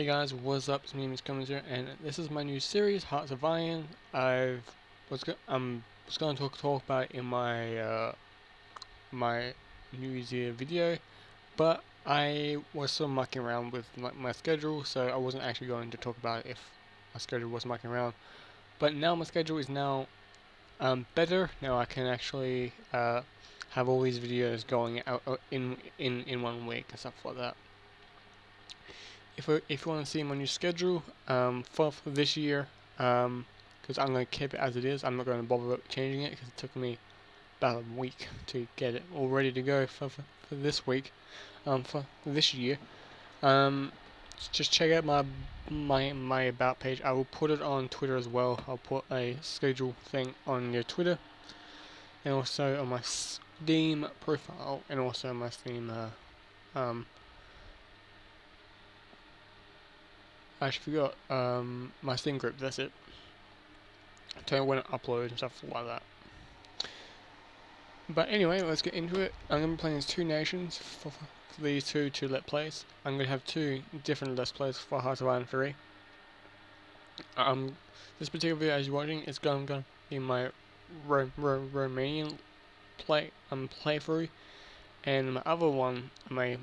guys, what's up? It's me, Mr. Cummins here, and this is my new series, Hearts of Iron. I was going to talk about it in my New Year's Eve video, but I was still mucking around with my schedule, so I wasn't actually going to talk about it if my schedule was mucking around. But now my schedule is now better. Now I can actually have all these videos going out in 1 week and stuff like that. If you want to see my new schedule for this year, because I'm going to keep it as it is, I'm not going to bother changing it because it took me about a week to get it all ready to go for this week, for this year. Just check out my about page. I will put it on Twitter as well. I'll put a schedule thing on your Twitter, and also on my Steam profile, and also my Steam I actually forgot my Steam group. That's it. Tell you when it uploads and stuff like that. But anyway, let's get into it. I'm going to be playing as two nations for these two Let's Plays. I'm going to have two different Let's Plays for Hearts of Iron 3. This particular video as you're watching is going to be my Romanian playthrough, and my other one, my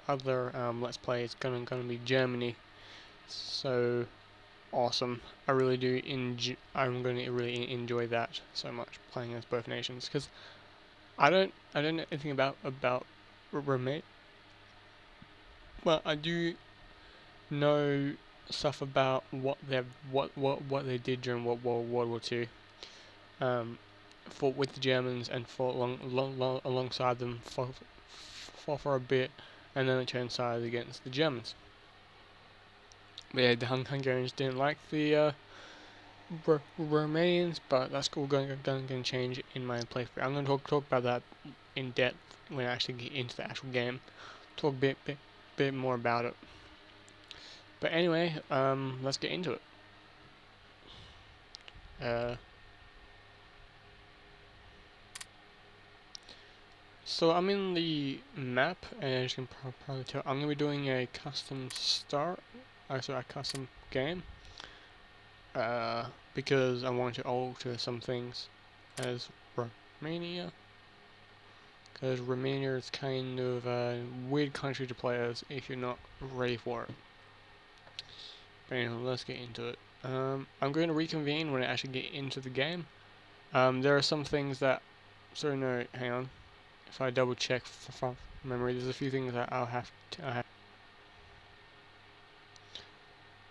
other Let's Play is going to be Germany. So awesome! I really do I'm going to really enjoy that so much, playing as both nations, because I don't know anything about Romania, but I do know stuff about what they did during World War II. Fought with the Germans and fought alongside them for a bit, and then they turned sides against the Germans. But yeah, the Hungarians didn't like the Romanians, but that's all going to change in my playthrough. I'm going to talk about that in depth when I actually get into the actual game. Talk a bit more about it. But anyway, let's get into it. So I'm in the map, and as you can probably tell, I'm going to be doing a custom start. A custom game, because I want to alter some things as Romania, because Romania is kind of a weird country to play as if you're not ready for it. But anyway, let's get into it. I'm going to reconvene when I actually get into the game. There are some things that, no, hang on, if I double check from memory, there's a few things that I'll have to,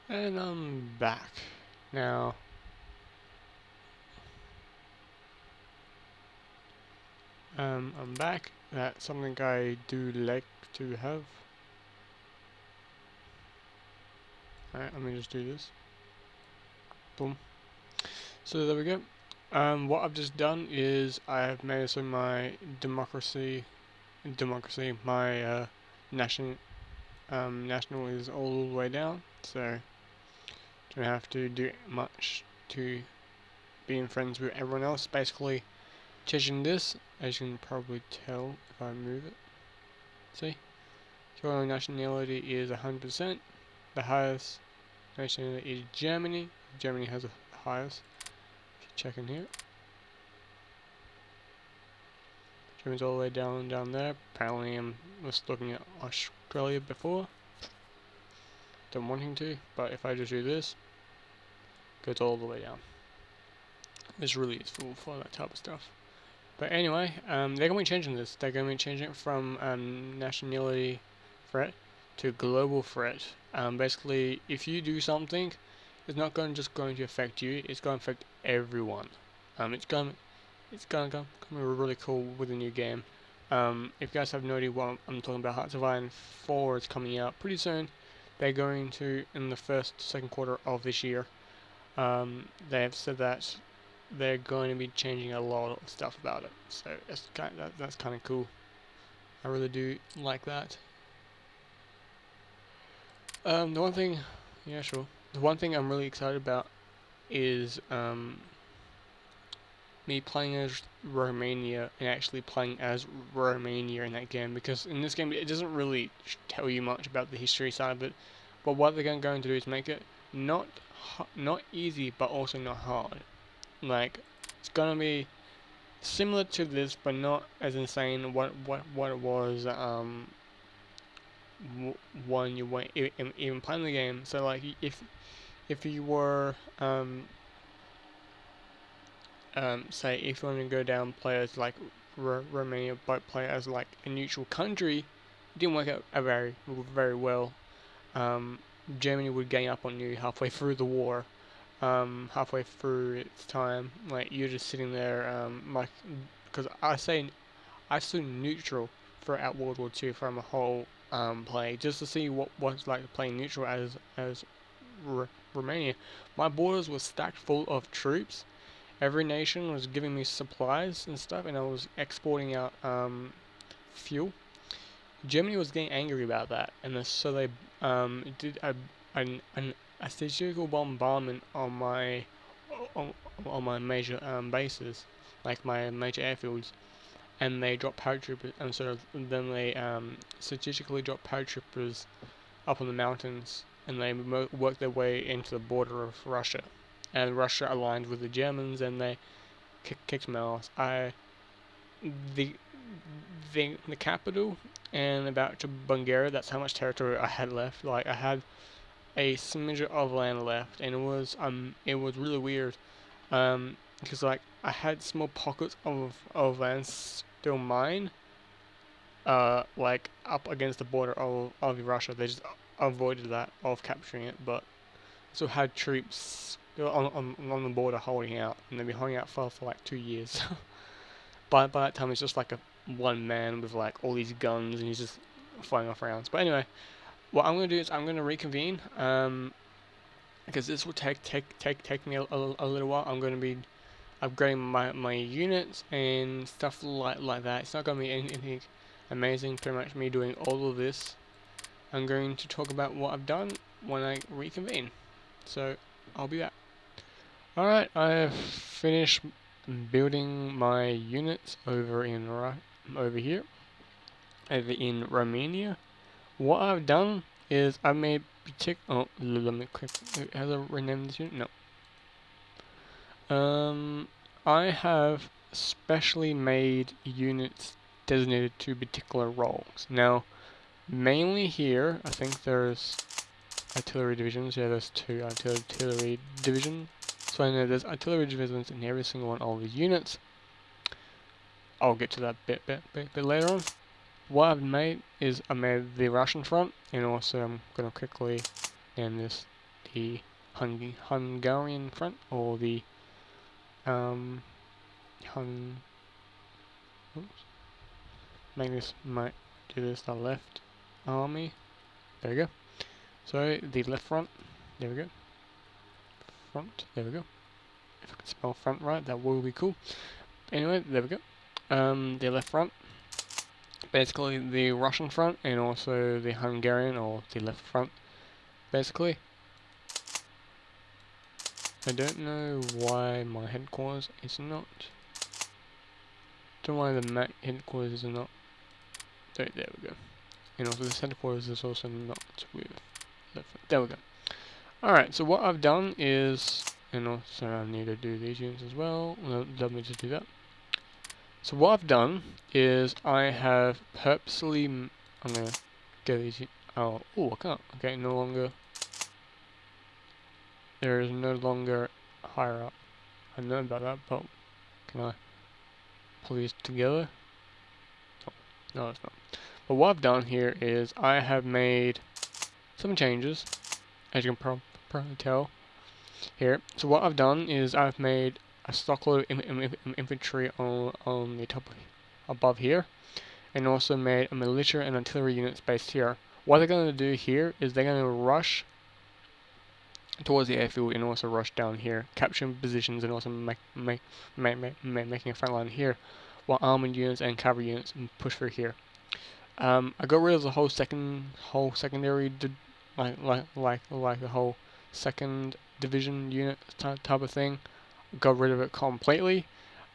and I'm back. Now, I'm back. That's something I do like to have. Alright, let me just do this. Boom. So there we go. What I've just done is I have made it so my democracy, my national is all the way down. So don't have to do much to being friends with everyone else. Basically, changing this, as you can probably tell if I move it. See, your nationality is 100%. The highest nationality is Germany. Germany has the highest. If you check in here, Germany's all the way down there. Apparently, I was looking at Australia before. Don't want him to, but if I just do this, it goes all the way down. It's really useful for that type of stuff. But anyway, they're going to be changing this. They're going to be changing it from nationality threat to global threat. Basically, if you do something, it's not just going to affect you. It's going to affect everyone. It's going to be really cool with the new game. If you guys have no idea what I'm talking about, Hearts of Iron 4 is coming out pretty soon. They're going to, in the second quarter of this year. They have said that they're going to be changing a lot of stuff about it, so that's kind of cool. I really do like that. The one thing, yeah, sure. The one thing I'm really excited about is me playing as Romania and actually playing as Romania in that game, because in this game it doesn't really tell you much about the history side of it. But what they're going to do is make it not easy, but also not hard. Like, it's gonna be similar to this, but not as insane. What it was when you went even playing the game. So like, if you were say if you want to go down players like Romania, but play as like a neutral country, it didn't work out very well. Um, Germany would gang up on you halfway through the war, halfway through its time. Like you're just sitting there, like, because I stood neutral throughout World War II from a whole play, just to see what was like playing neutral as Romania. My borders were stacked full of troops. Every nation was giving me supplies and stuff, and I was exporting out fuel. Germany was getting angry about that, and so they did a strategical bombardment on on, on my major bases, like my major airfields, and they dropped paratroopers, and so then they strategically dropped paratroopers up on the mountains, and they worked their way into the border of Russia, and Russia aligned with the Germans, and they kicked my ass. The the capital and about to Bulgaria. That's how much territory I had left. Like I had a smidge of land left, and it was really weird. Because like I had small pockets of land still mine. Like up against the border of Russia. They just avoided that of capturing it, but still had troops on the border holding out, and they've been holding out for like 2 years. By that time, it's just like a one man with like all these guns, and he's just firing off rounds. But anyway, what I'm gonna do is I'm gonna reconvene. Because this will take me a little while. I'm gonna be upgrading my units and stuff like that. It's not gonna be anything amazing. Pretty much me doing all of this. I'm going to talk about what I've done when I reconvene. So I'll be back. Alright, I have finished building my units over here, over in Romania. What I've done is I made let me quick. Has I renamed this unit? No. I have specially made units designated to particular roles. Now, mainly here, I think there's artillery divisions. Yeah, there's 2 artillery divisions. So I know there's artillery divisions in every single one of these units. I'll get to that bit later on. What I've made is I made the Russian front, and also I'm gonna quickly name this the Hungarian front, or the make this might do this the left army. There we go. So the left front. There we go. Front. There we go. If I can spell front right, that will be cool. Anyway, there we go. The left front. Basically the Russian front, and also the Hungarian, or the left front, basically. I don't know why my headquarters is not. Don't know why the headquarters is not. There we go. And also this headquarters is also not with left front. There we go. Alright, so what I've done is, and also I need to do these units as well. Let me just do that. So what I've done is I have purposely, I'm gonna get these, I can't, okay, no longer, there is no longer higher up. I know about that, but can I pull these together? Oh, no, it's not. But what I've done here is I have made some changes, as you can probably tell here. So what I've done is I've made a stockload of infantry on the top above here, and also made a militia and artillery units based here. What they're going to do here is they're going to rush towards the airfield and also rush down here, capturing positions, and also making a front line here, while armored units and cavalry units push through here. I got rid of the whole secondary like the whole second division unit type of thing. Got rid of it completely.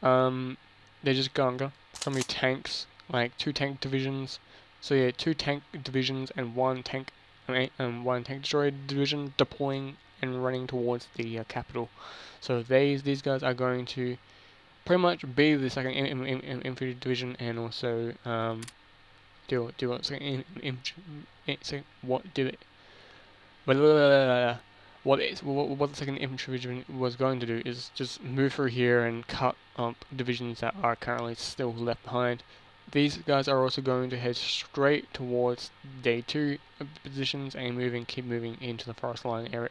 They're just gonna be tanks, like 2 tank divisions. So yeah, 2 tank divisions and 1 tank one tank destroyer division deploying and running towards the capital. So these guys are going to pretty much be the second infantry division, and also do what second what do it. What the second infantry division was going to do is just move through here and cut up divisions that are currently still left behind. These guys are also going to head straight towards day 2 positions and keep moving into the forest line area,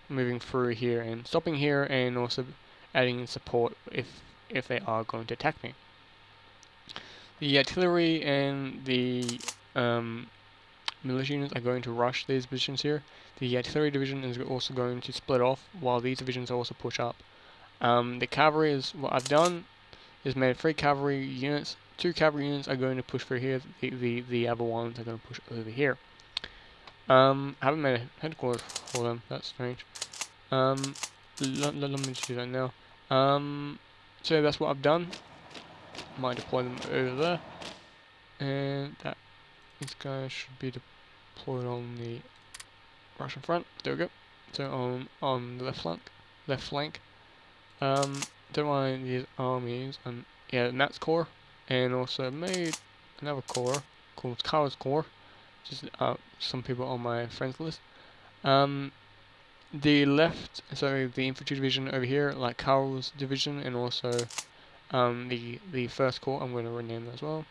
moving through here and stopping here, and also adding in support if they are going to attack me. The artillery and the militia units are going to rush these positions here. The artillery division is also going to split off while these divisions also push up. The cavalry is what I've done is made 3 cavalry units. 2 cavalry units are going to push through here. The other ones are going to push over here. I haven't made a headquarters for them. That's strange. Let me just do that now. So that's what I've done. Might deploy them over there, and these guys should be deployed on the Russian front. There we go. So on the left flank. Don't mind these armies. Yeah, Matt's Corps, and also made another corps called Carl's Corps. Just some people on my friends list. The infantry division over here, like Carl's division, and also the first corps. I'm going to rename that as well.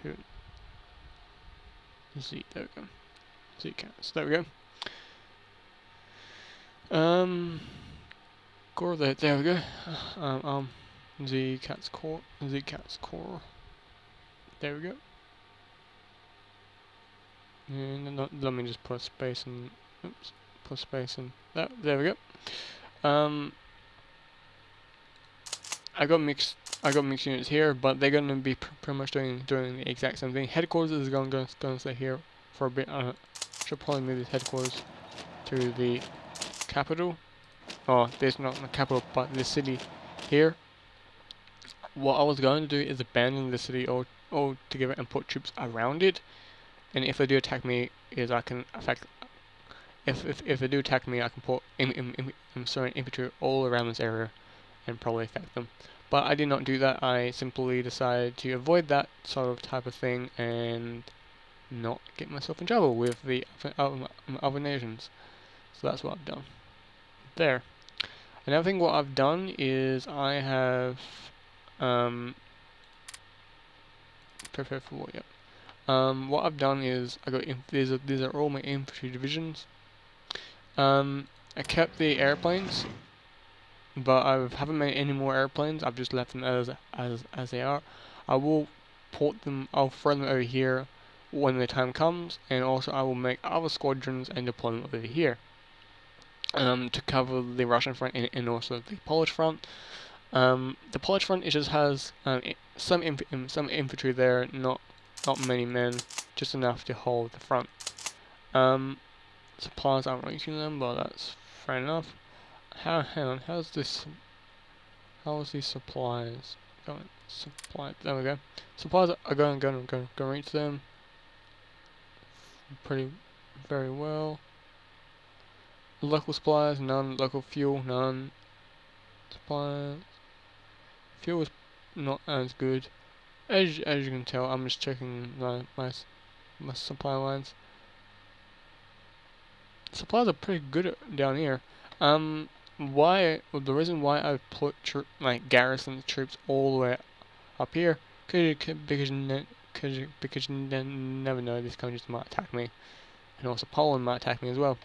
Here. Z, there we go. Z cats, there we go. Corps, there we go. Z cats core, there we go. And let me just put space in, put space in that, there we go. I got mixed units here, but they're going to be pretty much doing the exact same thing. Headquarters is going to stay here for a bit. Should probably move this headquarters to the capital. Oh, there's not the capital, but the city here. What I was going to do is abandon the city altogether and put troops around it. And if they do attack me, I can affect. If they do attack me, I can put infantry all around this area and probably affect them. But I did not do that. I simply decided to avoid that sort of type of thing and not get myself in trouble with the other nations. So that's what I've done. There. Another thing what I've done is I have prepare for war, yeah. What I've done is I got these are all my infantry divisions. I kept the airplanes, but I haven't made any more airplanes. I've just left them as they are. I will I'll throw them over here when the time comes, and also I will make other squadrons and deploy them over here to cover the Russian front and also the Polish front. The Polish front, it just has some infantry there, not many men, just enough to hold the front. Supplies aren't reaching them, but that's fair enough. Hang on, how's these supplies going? There we go. Supplies are going to reach them very well. Local supplies, none. Local fuel, none. Supplies. Fuel is not as good. As you can tell, I'm just checking my supply lines. Supplies are pretty good down here. The reason why I've put garrison troops all the way up here, because you never know, these countries might attack me, and also Poland might attack me as well.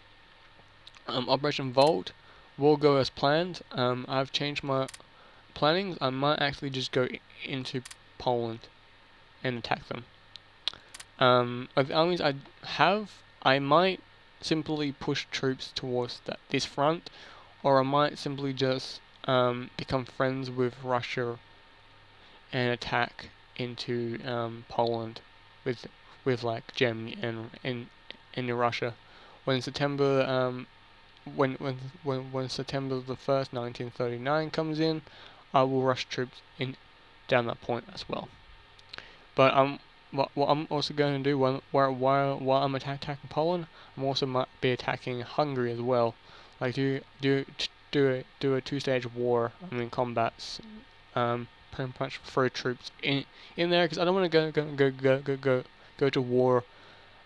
Operation Volt will go as planned. I've changed my plannings. I might actually just go into Poland and attack them. Of the armies I have, I might simply push troops towards this front, or I might simply just become friends with Russia and attack into Poland with like Germany and Russia. When September when September the 1st, 1939 comes in, I will rush troops down that point as well. But what I'm also going to do while I'm attacking Poland, I'm also might be attacking Hungary as well. Like do a two-stage war. I mean combats. Pretty much throw troops in there because I don't want to go to war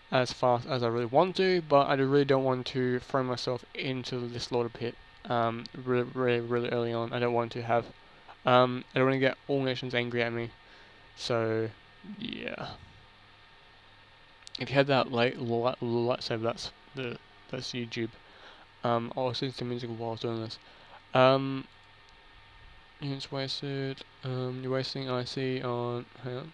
as fast as I really want to, but I really don't want to throw myself into the slaughter pit. Really early on. I don't want to have. I don't want to get all nations angry at me. So, yeah. If you had that lightsaber, that's YouTube. I was listening to music while I was doing this. Units wasted. You're wasting IC on. Hang on.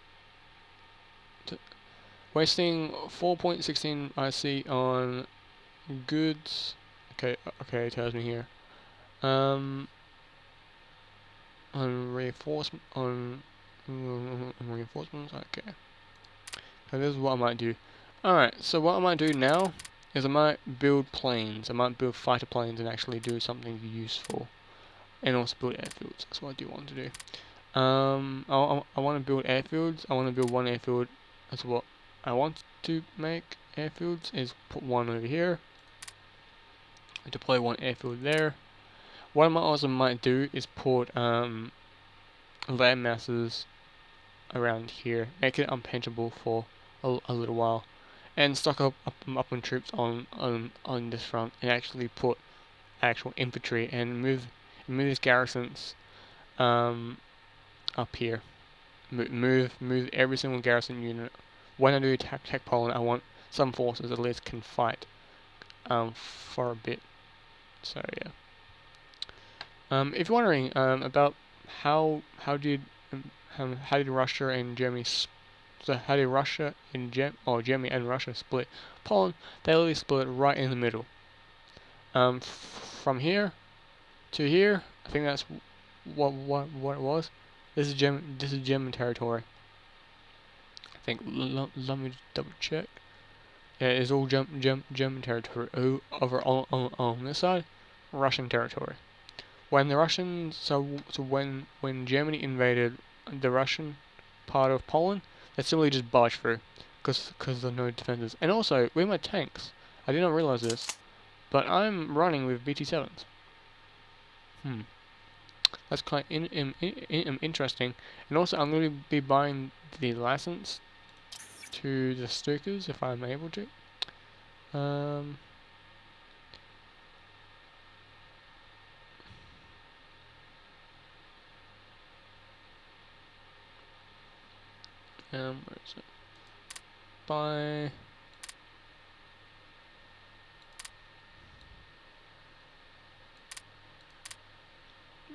Wasting 4.16 IC on goods. Okay, it tells me here. On reinforcement on reinforcements. Okay. So this is what I might do. Alright, so what I might do now is I might build planes. I might build fighter planes and actually do something useful. And also build airfields. That's what I do want to do. I want to build airfields. I want to build one airfield. That's what I want to make airfields. Is put one over here. Deploy one airfield there. What I also might do is put land masses around here, make it unpensionable for a little while, and stock up on troops on this front, and actually put actual infantry and move these garrisons up here. Move every single garrison unit. When I do attack Poland, I want some forces at least can fight for a bit. So yeah. If you're wondering about how did Russia and Germany how did Russia and Germany and Russia split Poland? They literally split right in the middle. From here to here, I think that's what it was. This is German territory. I think. Let me double check. Yeah, it's all German territory. Over on this side, Russian territory. When the Russians, so when Germany invaded the Russian part of Poland, they simply just barged through, because there's no defenders. And also, with my tanks, I did not realize this, but I'm running with BT7s. That's quite interesting. And also, I'm going to be buying the license to the Stukas if I'm able to. Where is it? Buy.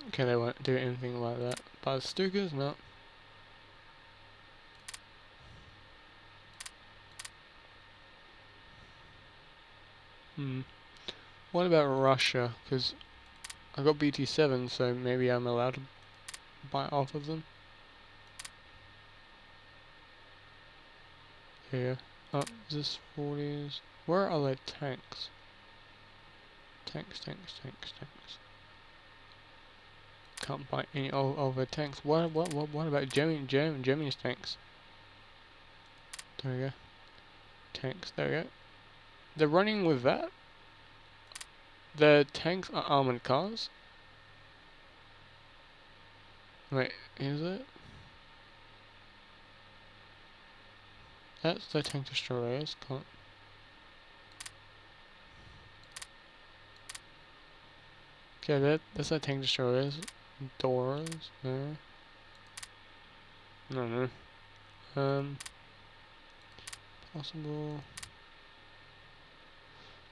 Okay, they won't do anything like that. Buy the Stukas? No. What about Russia? Because I got BT7, so maybe I'm allowed to buy off of them. Yeah. Oh, is this 40s? Where are their tanks? Tanks. Can't buy any of their tanks. What about Germany's tanks? There we go. Tanks. There we go. They're running with that. The tanks are armored cars. Wait, is it? That's the tank destroyers. Can't. Okay, that's the tank destroyers. Doors. No. No. Possible.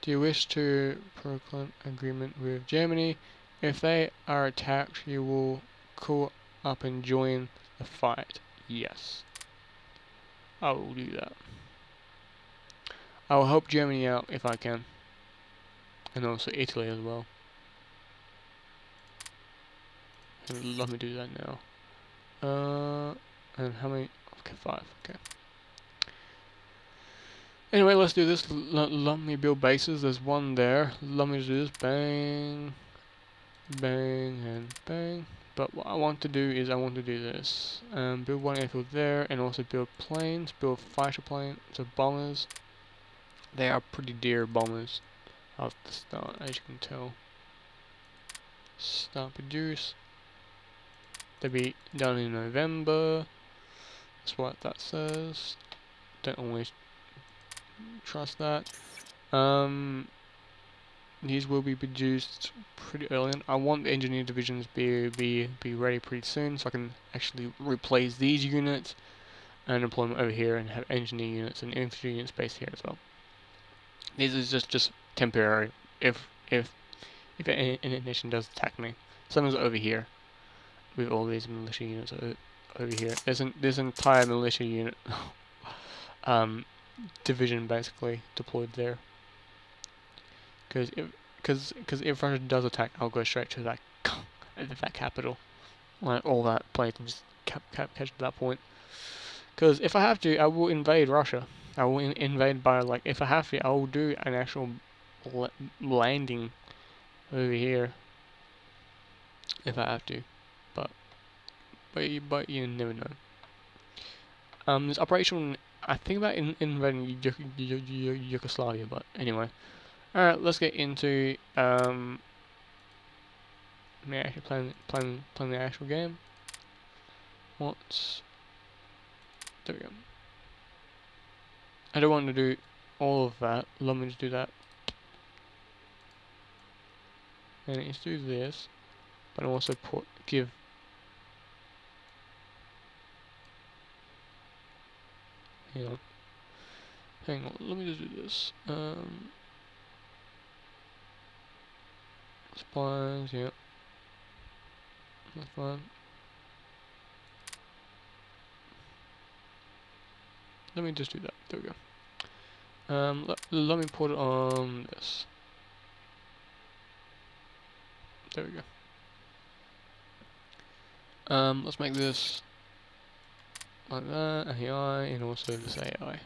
Do you wish to proclaim agreement with Germany? If they are attacked, you will call up and join the fight. Yes. I will do that. I will help Germany out if I can. And also Italy as well. And let me do that now. And how many? Okay, 5. Okay. Anyway, let's do this. Let me build bases. There's one there. Let me do this. Bang. Bang and bang. But what I want to do is I want to do this. Build one airfield there, and also build planes, build fighter planes, so bombers. They are pretty dear bombers at the start, as you can tell. Start produce. They'll be done in November. That's what that says. Don't always trust that. These will be produced pretty early on. I want the engineer divisions be ready pretty soon, so I can actually replace these units and deploy them over here, and have engineer units and infantry units based here as well. This is just temporary. If any nation does attack me, something's over here with all these militia units over here. There's an entire militia unit division basically deployed there. Because if Russia does attack, I'll go straight to that capital, like all that place, and just catch at that point. Because if I have to, I will invade Russia. I will invade by, like, if I have to, I will do an actual landing over here if I have to. But you never know. This operation, I think about invading Yugoslavia, but anyway. Alright, let's get into me actually playing the actual game. There we go. I don't want to do all of that. Let me just do that. And let's do this, but also give. Hang on. Let me just do this. Supplies, yeah. That's fine. Let me just do that. There we go. Let me put it on this. There we go. Let's make this like that, AI, and also this AI.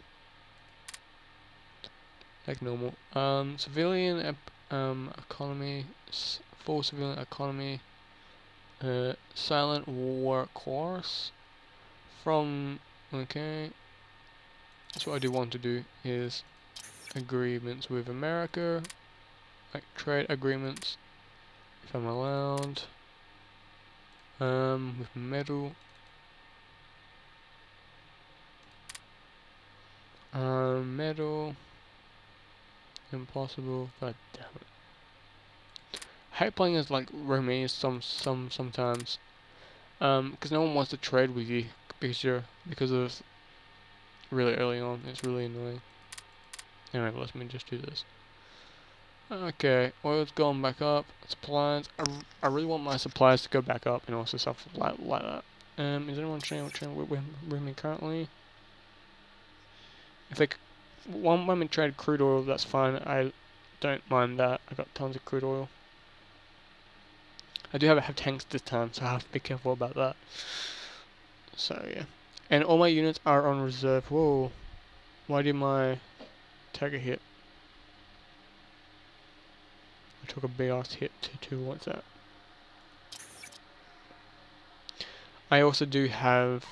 Like normal. Civilian economy, full civilian economy, silent war course from, okay. That's what I do want to do, is agreements with America, like trade agreements, if I'm allowed, with metal, metal, impossible, god damn it. I hate playing as like Romania sometimes, because no one wants to trade with you, because of really early on. It's really annoying. Anyway, let me just do this. Okay, oil's going back up. Supplies. I really want my supplies to go back up, and also stuff like that. Is anyone trading with me currently? If they one woman trade crude oil, that's fine. I don't mind that. I got tons of crude oil. I do have tanks this time, so I have to be careful about that. So yeah, and all my units are on reserve. Whoa, why did my take a hit? I took a big ass hit to what's that? I also do have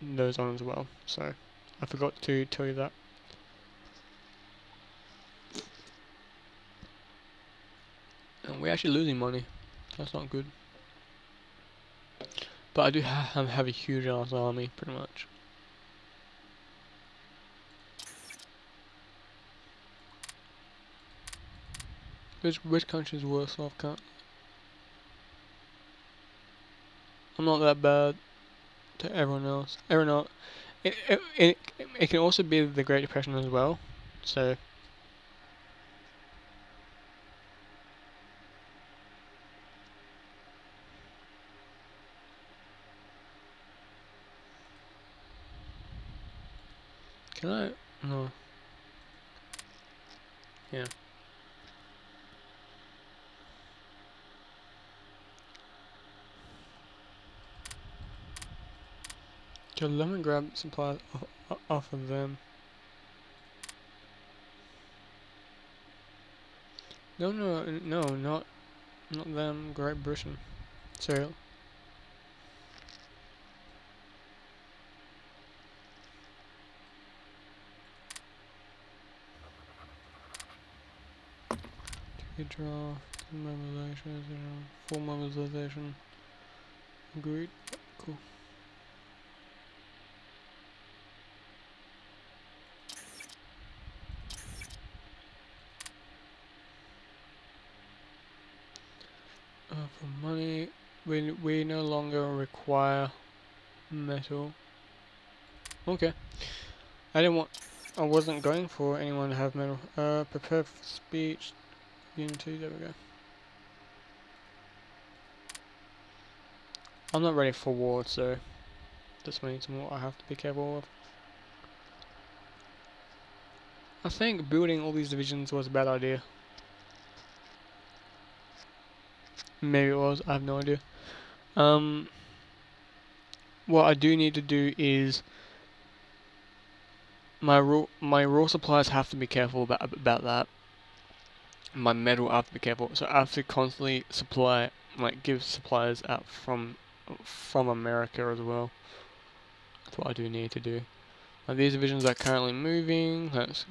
those on as well, so I forgot to tell you that. And we're actually losing money. That's not good. But I do have a huge ass army, pretty much. Which country is worse off? I'm not that bad to everyone else. It can also be the Great Depression as well. So can I? No. Yeah. Okay, let me grab supplies off of them. No, not. Not them, Great Britain. So, draft, mobilization, full mobilization. Agreed. Cool. For money, we no longer require metal. Okay. I wasn't going for anyone to have metal. Prepare for speech. Unity, there we go. I'm not ready for war, so this means more I have to be careful of. I think building all these divisions was a bad idea. Maybe it was, I have no idea. What I do need to do is my raw supplies have to be careful about that. My metal I have to be careful, so I have to constantly give supplies out from America as well. That's what I do need to do. These divisions are currently moving. That's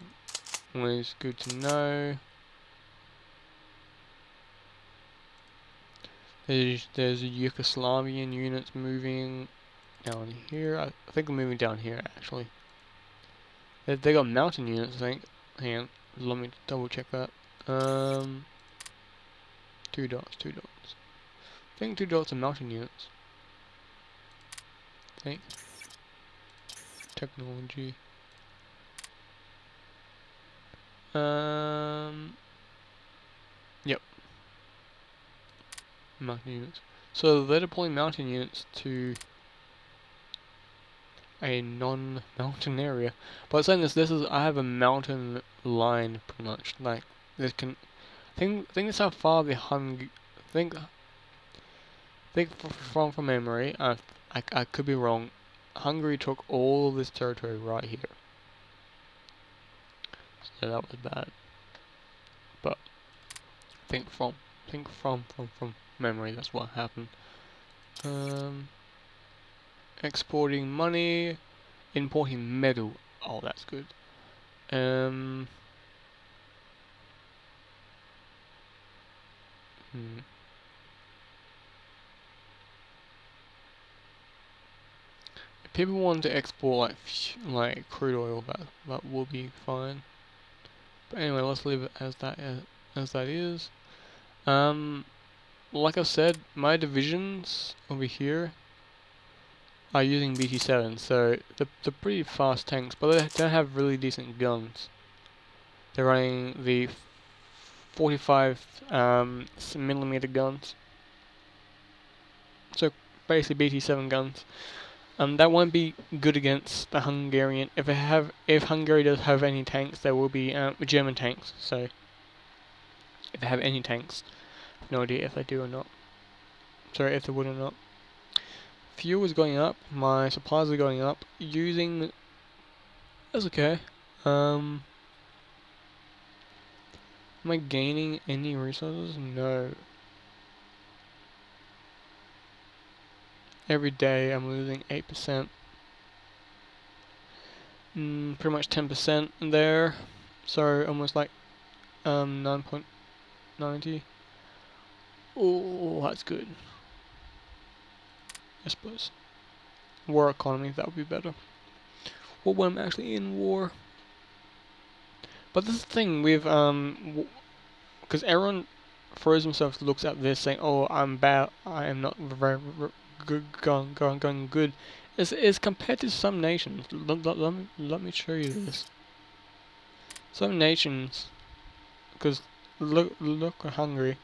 always good to know. There's Yugoslavian units moving down here. I think they're moving down here actually. They got mountain units, I think. Hang on, let me double check that. 2 dots. I think 2 dots are mountain units. I think. Technology. Yep. Mountain units. So they're deploying mountain units to a non-mountain area. But saying this is I have a mountain line pretty much. Like this can. Think that's how far the Think from memory. I could be wrong. Hungary took all this territory right here. So that was bad. But think from memory. That's what happened. Exporting money, importing metal. Oh, that's good. If people want to export like crude oil, that will be fine. But anyway, let's leave it as that is. Like I said, my divisions over here are using BT7, so they're pretty fast tanks, but they don't have really decent guns. They're running the 45 millimeter guns, so basically BT7 guns. That won't be good against the Hungarian. If Hungary does have any tanks, there will be German tanks. So if they have any tanks, no idea if they do or not. Sorry, if they would or not. Fuel is going up. My supplies are going up. That's okay. Am I gaining any resources? No. Every day I'm losing 8%. Pretty much 10% there. So almost like 9.90. Oh, that's good. I suppose. War economy, that would be better. Well, when I'm actually in war. But this is the thing with because everyone throws themselves, looks at this saying, "Oh, I'm bad. I am not very good, going good." It's compared to some nations. Let me show you this. Some nations, because look at Hungary.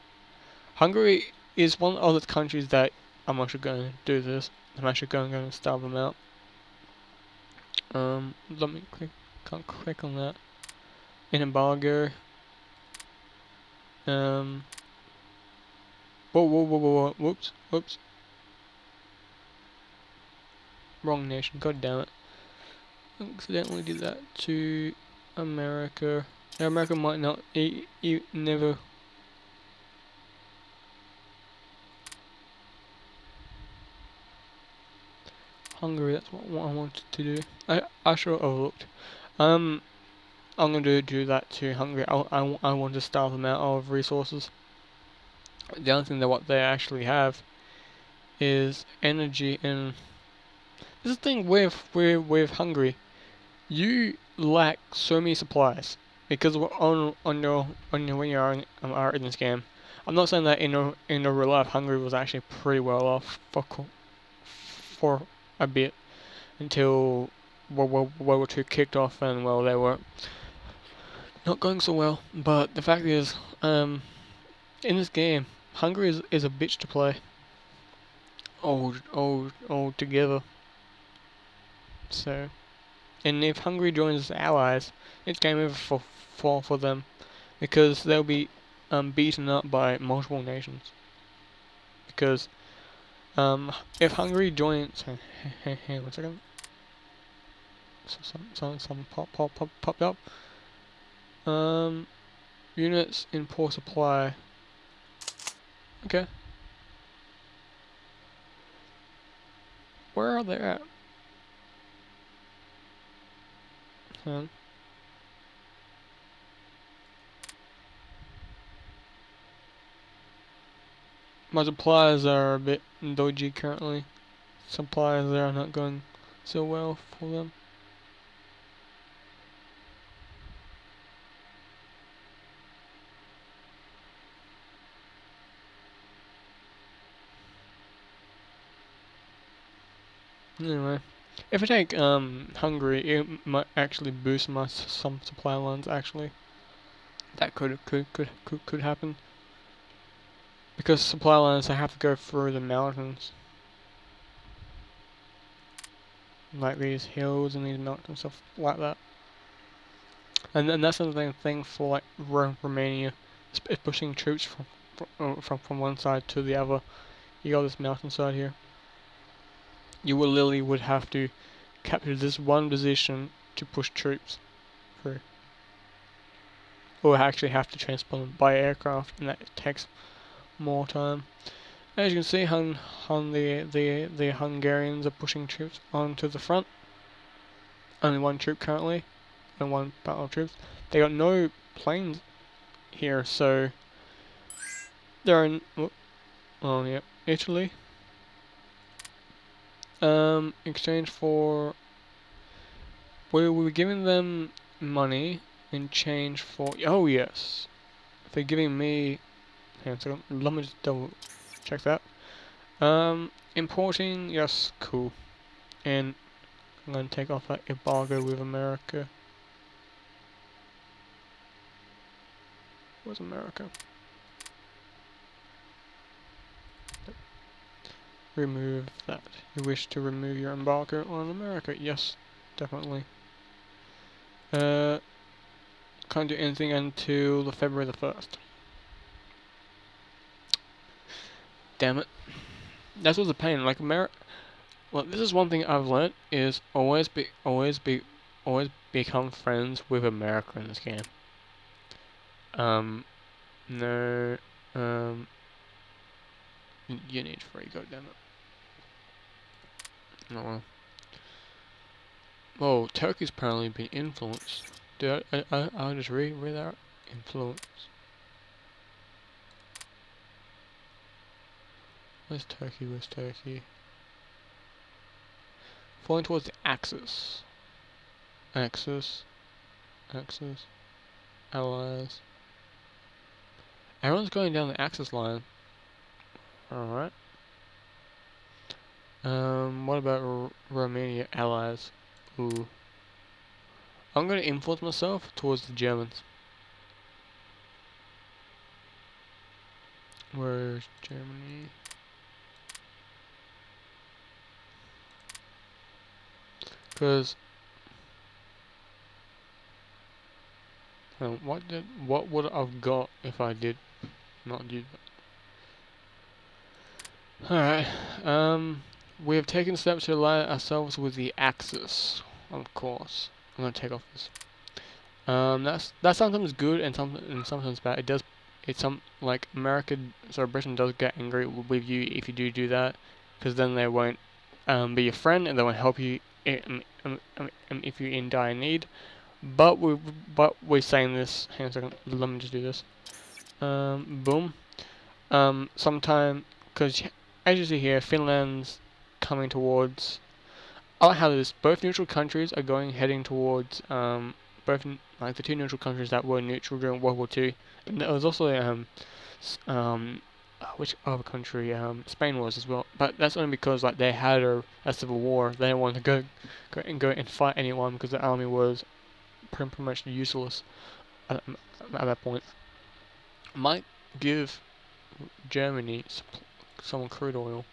Hungary is one of the countries that I'm actually going to do this. I'm actually going to starve them out. Let me can't click on that. In embargo. Whoa, whoops. Wrong nation, god damn it. Accidentally did that to America. Now America might not, never. Hungary, that's what I wanted to do. I should have overlooked. I'm gonna do that to Hungary. I want to starve them out of resources. The only thing that what they actually have is energy, and this is the thing with Hungary. You lack so many supplies because on your when you are in this game. I'm not saying that in the real life Hungary was actually pretty well off for a bit until World War II kicked off, and well, they were not going so well. But the fact is, in this game, Hungary is a bitch to play all together. So, and if Hungary joins allies, it's game over for them because they'll be beaten up by multiple nations. Because if Hungary joins, hey, 1 second. Some popped up. Units in poor supply. Okay. Where are they at? My supplies are a bit dodgy currently. Supplies there are not going so well for them. Anyway, if I take Hungary, it might actually boost my some supply lines. Actually, that could happen because supply lines I have to go through the mountains, like these hills and these mountains stuff like that. And that's another thing for like Romania, it's pushing troops from one side to the other. You got this mountainside here. You will literally would have to capture this one position to push troops through. Or actually have to transport them by aircraft, and that takes more time. As you can see, the Hungarians are pushing troops onto the front. Only one troop currently, and one battle of troops. They got no planes here, so they're in. Oh yeah, Italy. Exchange for we were giving them money in change for. Oh yes, they're giving me. Hang on a second. Let me just double check that. Importing, yes, cool. And I'm gonna take off that embargo with America. Where's America? Remove that. You wish to remove your embargo on America? Yes, definitely. Can't do anything until the February the 1st. Damn it. That's what's a pain. Like well, this is one thing I've learnt is always become friends with America in this game. No, you need free, goddammit. Oh well. Oh, Turkey's apparently been influenced. Dude, I'll just read that. Influence. Where's Turkey? Falling towards the Axis. Allies. Everyone's going down the Axis line. Alright. What about Romania allies? Ooh. I'm gonna influence myself towards the Germans. Where's Germany? Because what would I've got if I did not do that? Alright. We have taken steps to align ourselves with the Axis. Of course. I'm gonna take off this. That's sometimes good and sometimes bad. It's like America, so Britain does get angry with you if you do that, because then they won't be your friend, and they will help you if you're in dire need. But we're saying this. Hang on a second. Let me just do this. Boom. Sometime, because as you see here, Finland's coming towards. I like how this. Both neutral countries are heading towards like the two neutral countries that were neutral during World War II. And there was also which other country? Spain was as well. But that's only because like they had a civil war. They didn't want to go and fight anyone because the army was pretty much useless at that point. Might give Germany some crude oil.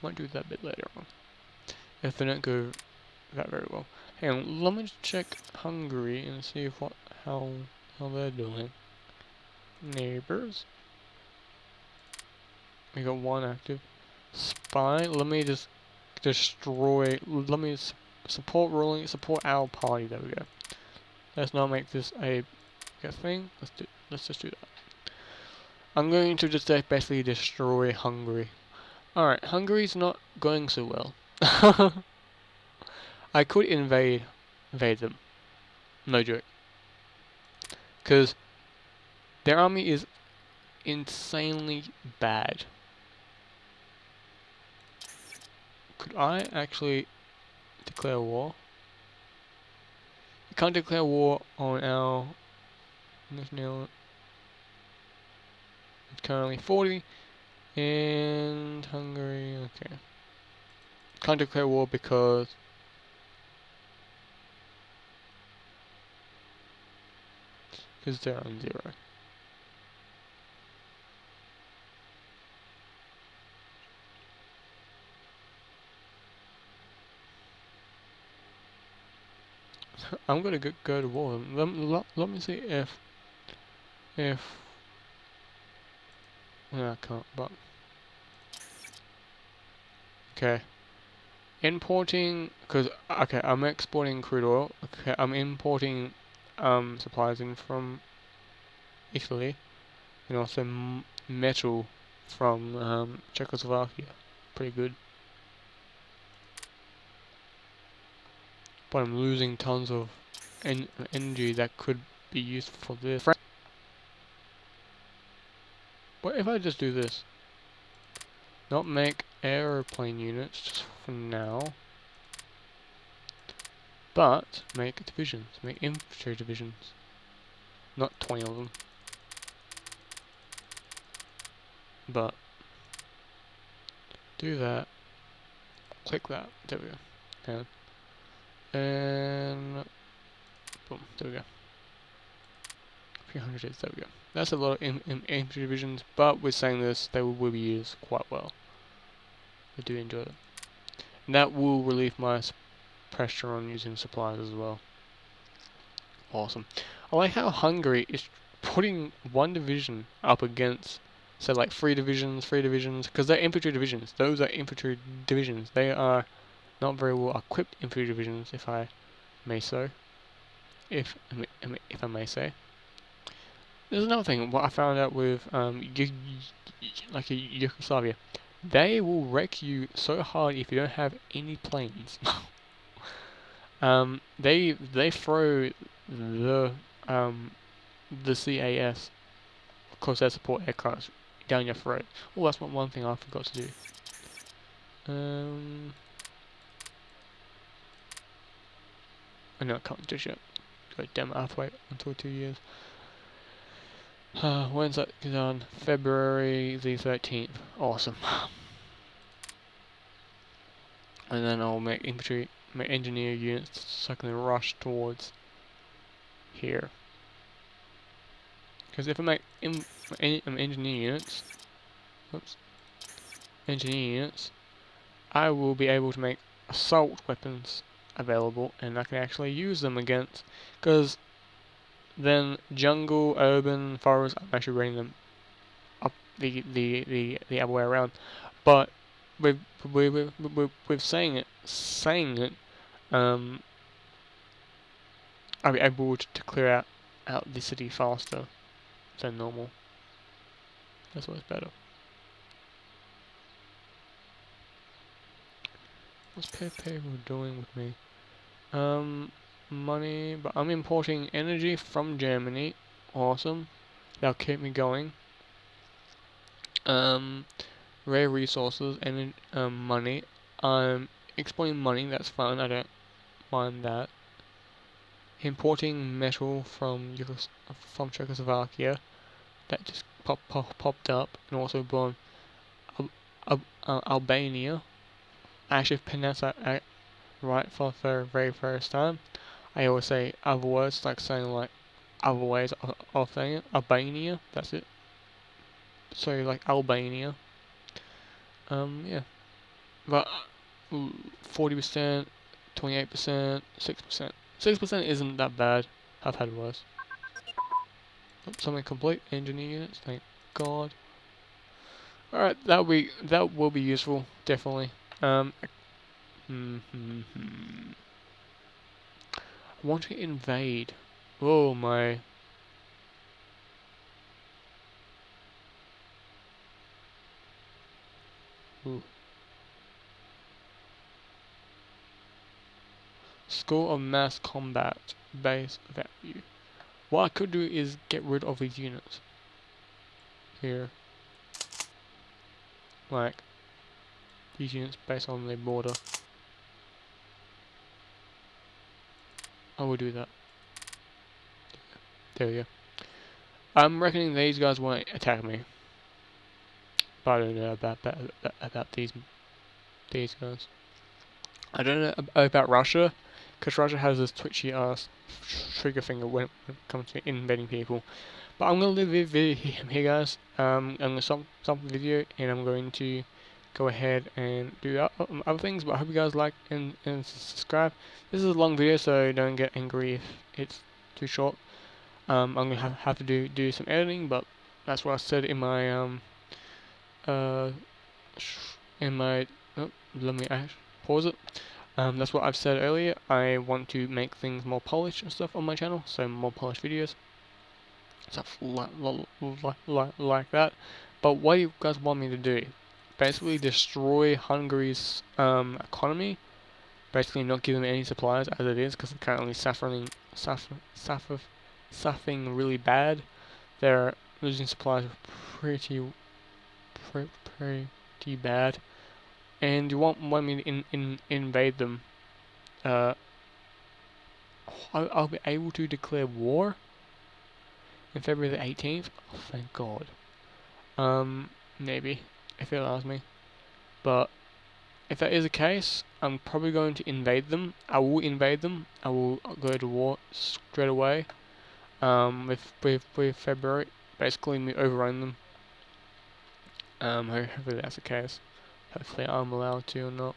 Might do that a bit later on if they don't go that very well. Hang on, let me just check Hungary and see if how they're doing. Neighbors. We got one active. Spy. Let me just destroy. Let me support ruling. Support our party. There we go. Let's not make this a thing. Let's just do that. I'm going to just basically destroy Hungary. Alright, Hungary's not going so well. I could invade them. No joke. Because their army is insanely bad. Could I actually declare war? You can't declare war on our national. It's currently 40. And Hungary, okay. Can't declare war because they're on 0. I'm gonna go to war. Let me see if no, I can't. But okay, importing because okay, I'm exporting crude oil. Okay, I'm importing supplies in from Italy and also metal from Czechoslovakia. Pretty good. But I'm losing tons of energy that could be used for this. What if I just do this? Not make aeroplane units just for now, but make divisions, make infantry divisions. Not 20 of them. But do that. Click that. There we go. And boom. There we go. 300 hits. There we go. That's a lot of infantry divisions, but we're saying this, they will be used quite well. I do enjoy it. And that will relieve my pressure on using supplies as well. Awesome. I like how Hungary is putting one division up against, say, like 3 divisions, because they're infantry divisions. Those are infantry divisions. They are not very well equipped infantry divisions, if I may so. If I may say. There's another thing. What I found out with Yugoslavia, they will wreck you so hard if you don't have any planes. They throw the CAS, of course, their support aircraft, down your throat. Oh, that's one thing I forgot to do. Oh no, I can't just yet. God damn it, I have to wait until 2 years. When's that done? February the 13th. Awesome. And then I'll make engineer units so I can rush towards here. Because if I make engineer units, I will be able to make assault weapons available, and I can actually use them against. Because then jungle, urban, forest, I'm actually rating them up the other way around. But with saying it, I'll be able to clear out the city faster than normal. That's always better. What's people doing with me? Money, but I'm importing energy from Germany. Awesome. That'll keep me going. Rare resources and money. Exporting money, that's fine, I don't mind that. Importing metal from Czechoslovakia, that just popped up, and also born Albania. I actually pronounced that right for the very first time. I always say other words, like saying like other ways of saying it. Albania, that's it. So like Albania. Yeah. But 40%, 28%, 6%. 6% isn't that bad. I've had worse. Something complete. Engineer units, thank God. Alright, that will be useful, definitely. I want to invade. Oh my. Ooh. Score of mass combat base value. What I could do is get rid of these units. Here. Like, these units based on their border. I will do that. There we go. I'm reckoning these guys won't attack me. But I don't know about these guys. I don't know about Russia, because Russia has this twitchy ass trigger finger when it comes to invading people. But I'm gonna leave the video here, guys. I'm gonna stop the video, and I'm going to go ahead and do other things. But I hope you guys like and subscribe. This is a long video, so don't get angry if it's too short. I'm gonna have to do some editing, but that's what I said in my uh oh, let me pause it. That's what I've said earlier. I want to make things more polished and stuff on my channel, so more polished videos, stuff like that. But what do you guys want me to do? Basically destroy Hungary's economy. Basically not give them any supplies as it is, because they're currently suffering really bad. They're losing supplies pretty bad. And you want me to invade them. I'll be able to declare war in February the 18th. Oh, thank God. Maybe, if it allows me. But if that is the case, I'm probably going to invade them. I will invade them. I will go to war straight away. With February, basically overrun them. Hopefully that's the case. Hopefully I'm allowed to or not.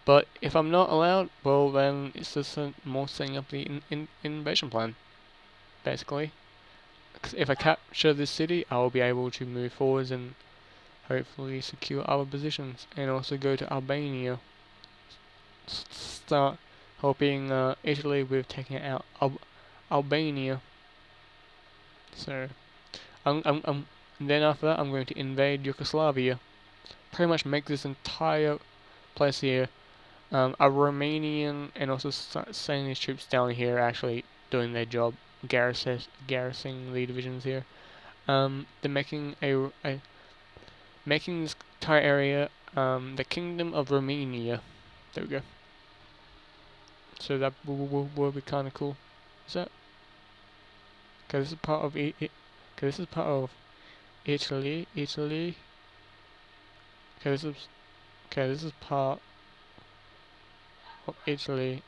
But if I'm not allowed, well then it's just more setting up the invasion plan, basically. Because if I capture this city, I will be able to move forwards and hopefully secure other positions, and also go to Albania. Start helping Italy with taking out Albania. So, and then after that, I'm going to invade Yugoslavia. Pretty much make this entire place here a Romanian, and also sending these troops down here actually doing their job, garrisoning the divisions here. They're making making this entire area the Kingdom of Romania. There we go. So that will be kind of cool. Is that? Okay, this is part of okay, this is part of Italy. Okay, this is part of Italy.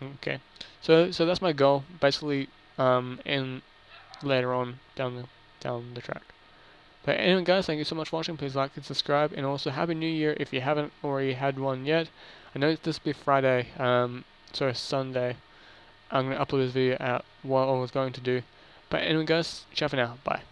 Okay, so that's my goal, basically. And later on down the track. But anyway, guys, thank you so much for watching. Please like and subscribe, and also Happy New Year if you haven't already had one yet. I know this will be Friday, sorry, Sunday. I'm gonna upload this video out what I was going to do. But anyway, guys, ciao for now. Bye.